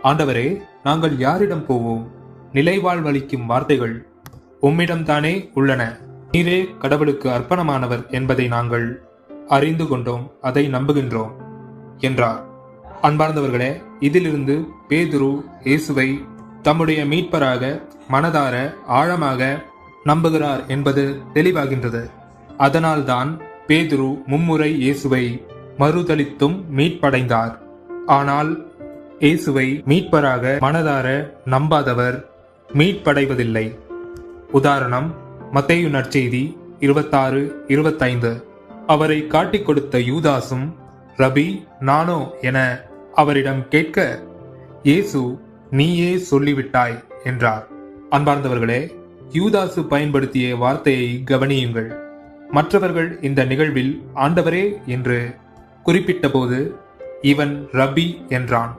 ஆண்டவரே, நாங்கள் யாரிடம் போவோம்? நிலைவாழ்வளிக்கும் வார்த்தைகள் உம்மிடம்தானே உள்ளன. நீரே கடவுளுக்கு அர்ப்பணமானவர் என்பதை நாங்கள் அறிந்து கொண்டோம், அதை நம்புகின்றோம் என்றார். அன்பார்ந்தவர்களே, இதிலிருந்து பேதுரு இயேசுவை தம்முடைய மீட்பராக மனதார ஆழமாக நம்புகிறார் என்பது தெளிவாகின்றது. அதனால்தான் பேதுரு மும்முறை இயேசுவை மறுதலித்தும் மீட்படைந்தார். ஆனால் இயேசுவை மீட்பராக மனதார நம்பாதவர் மீட்படைவதில்லை. உதாரணம், மத்தேயு நற்செய்தி 26-25. அவரை காட்டிக் கொடுத்த யூதாசும், ரபி, நானோ என அவரிடம் கேட்க, இயேசு நீயே சொல்லிவிட்டாய் என்றார். அன்பார்ந்தவர்களே, யூதாசு பயன்படுத்திய வார்த்தையை கவனியுங்கள். மற்றவர்கள் இந்த நிகழ்வில் ஆண்டவரே என்று குறிப்பிட்ட போது இவன் ரபி என்றான்.